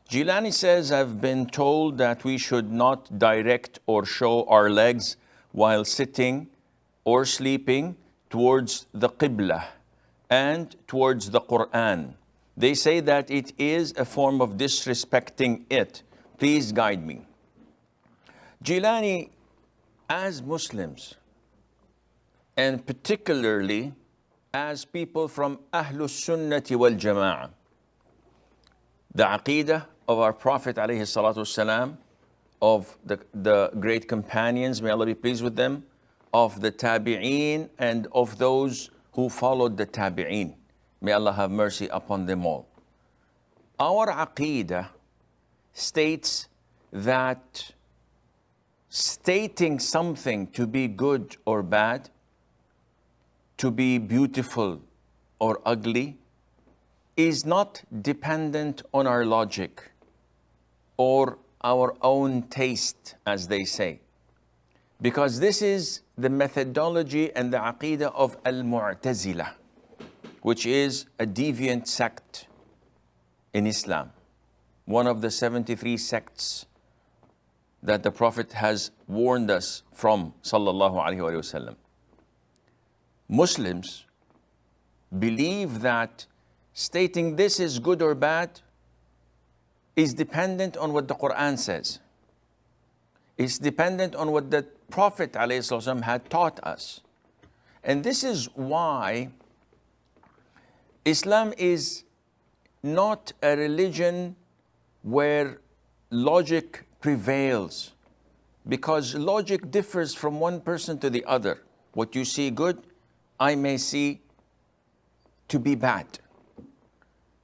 Jilani says, I've been told that we should not direct or show our legs while sitting or sleeping towards the Qibla and towards the Quran. They say that it is a form of disrespecting it. Please guide me. Jilani, as Muslims, and particularly as people from Ahlus Sunnati wal Jama'ah, the Aqidah of our Prophet alayhi salatu wasalam, of the great companions, may Allah be pleased with them, of the Tabi'een, and of those who followed the Tabi'een. May Allah have mercy upon them all. Our Aqidah states that stating something to be good or bad, to be beautiful or ugly, is not dependent on our logic or our own taste, as they say. Because this is the methodology and the aqidah of Al-Mu'tazila, which is a deviant sect in Islam, one of the 73 sects that the Prophet has warned us from, sallallahu alaihi wasallam. Muslims believe that stating this is good or bad is dependent on what the Quran says. It's dependent on what the Prophet ﷺ had taught us. And this is why Islam is not a religion where logic prevails, because logic differs from one person to the other. What you see good, I may see to be bad.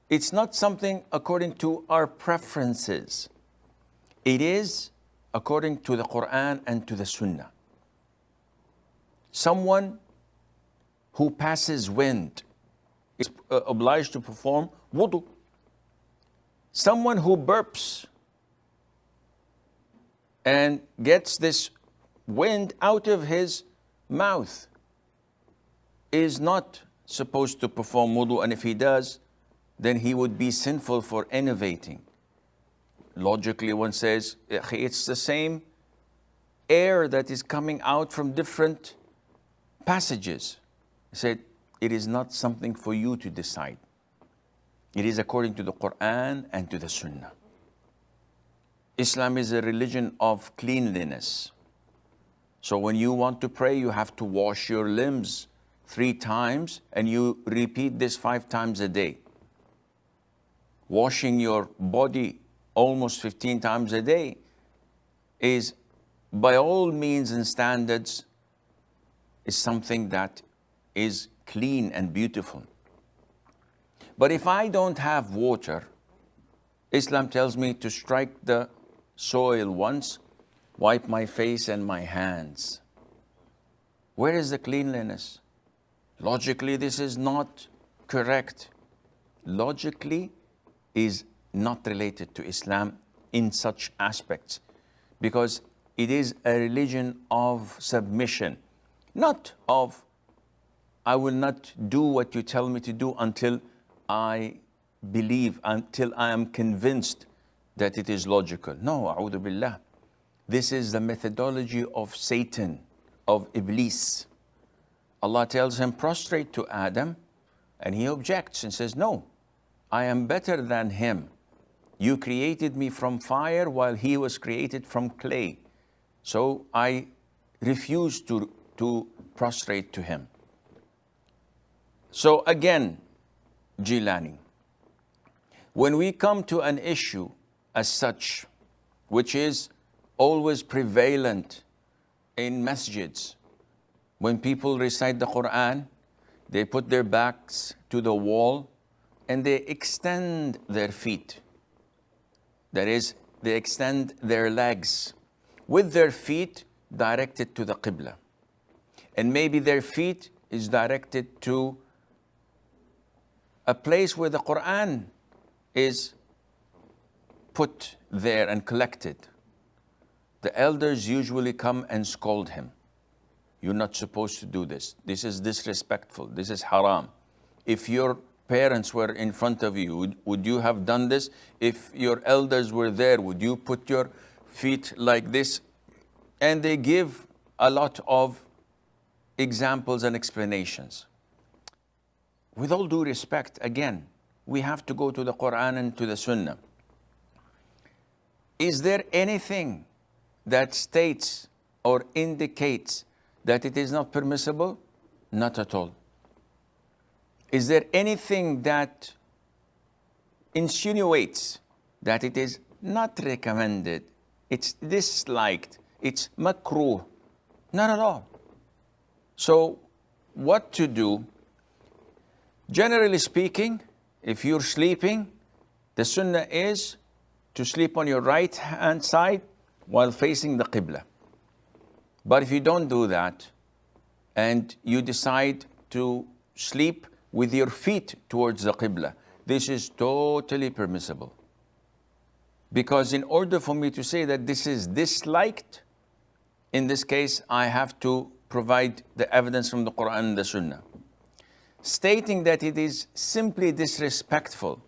It's not something according to our preferences. It is according to the Quran and to the Sunnah. Someone who passes wind is obliged to perform wudu. Someone who burps and gets this wind out of his mouth is not supposed to perform wudu, and if he does, then he would be sinful for innovating. Logically, one says, it's the same air that is coming out from different passages. He said, it is not something for you to decide. It is according to the Quran and to the Sunnah. Islam is a religion of cleanliness. So when you want to pray, you have to wash your limbs 3 times, and you repeat this 5 times a day. Washing your body almost 15 times a day is, by all means and standards, is something that is clean and beautiful. But if I don't have water, Islam tells me to strike the soil once, wipe my face and my hands. Where is the cleanliness? Logically, this is not correct. Logically is not related to Islam in such aspects, because it is a religion of submission, not of, I will not do what you tell me to do until I believe, until I am convinced that it is logical. No, a'udhu billah. This is the methodology of Satan, of Iblis. Allah tells him, prostrate to Adam, and he objects and says, no, I am better than him. You created me from fire while he was created from clay. So I refuse to prostrate to him. So again, Jilani, when we come to an issue as such, which is always prevalent in masjids, when people recite the Quran, they put their backs to the wall and they extend their feet. That is, they extend their legs with their feet directed to the Qibla. And maybe their feet is directed to a place where the Quran is put there and collected. The elders usually come and scold him. You're not supposed to do this. This is disrespectful. This is haram. If your parents were in front of you, would you have done this? If your elders were there, would you put your feet like this? And they give a lot of examples and explanations. With all due respect, again, we have to go to the Quran and to the Sunnah. Is there anything that states or indicates that it is not permissible? Not at all. Is there anything that insinuates that it is not recommended, it's disliked, it's makruh? Not at all. So what to do? Generally speaking, if you're sleeping, the sunnah is to sleep on your right hand side while facing the Qibla. But if you don't do that and you decide to sleep with your feet towards the Qibla, this is totally permissible. Because in order for me to say that this is disliked, in this case, I have to provide the evidence from the Quran and the Sunnah. Stating that it is simply disrespectful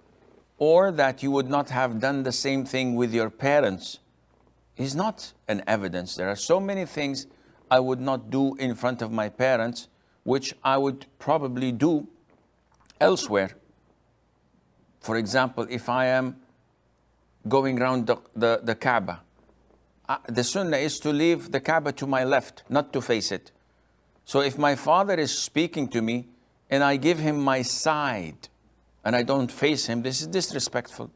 or that you would not have done the same thing with your parents is not an evidence. There are so many things I would not do in front of my parents, which I would probably do elsewhere. For example, if I am going around the Kaaba, the sunnah is to leave the Kaaba to my left, not to face it. So if my father is speaking to me and I give him my side and I don't face him, this is disrespectful.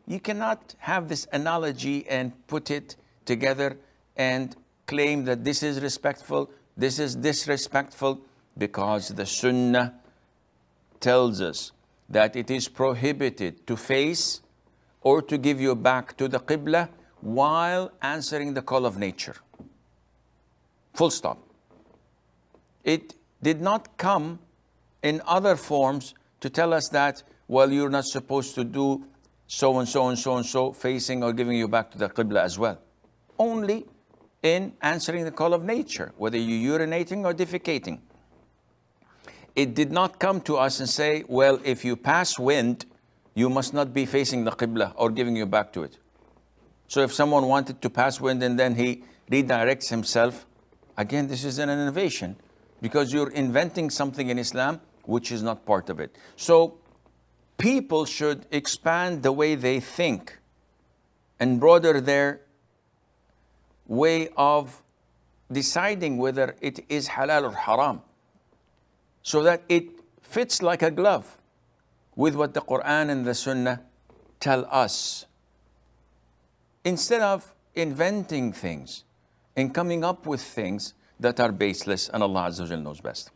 You cannot have this analogy and put it together and claim that this is respectful, this is disrespectful, because the sunnah tells us that it is prohibited to face or to give your back to the Qibla while answering the call of nature. Full stop. It did not come in other forms to tell us that, well, you're not supposed to do so and so and so and so, facing or giving you back to the Qibla as well. Only in answering the call of nature, whether you're urinating or defecating. It did not come to us and say, well, if you pass wind, you must not be facing the Qibla or giving you back to it. So if someone wanted to pass wind and then he redirects himself, again, this is an innovation, because you're inventing something in Islam which is not part of it. So people should expand the way they think and broaden their way of deciding whether it is halal or haram, so that it fits like a glove with what the Quran and the Sunnah tell us, instead of inventing things and coming up with things that are baseless, and Allah Azza wa Jalla knows best.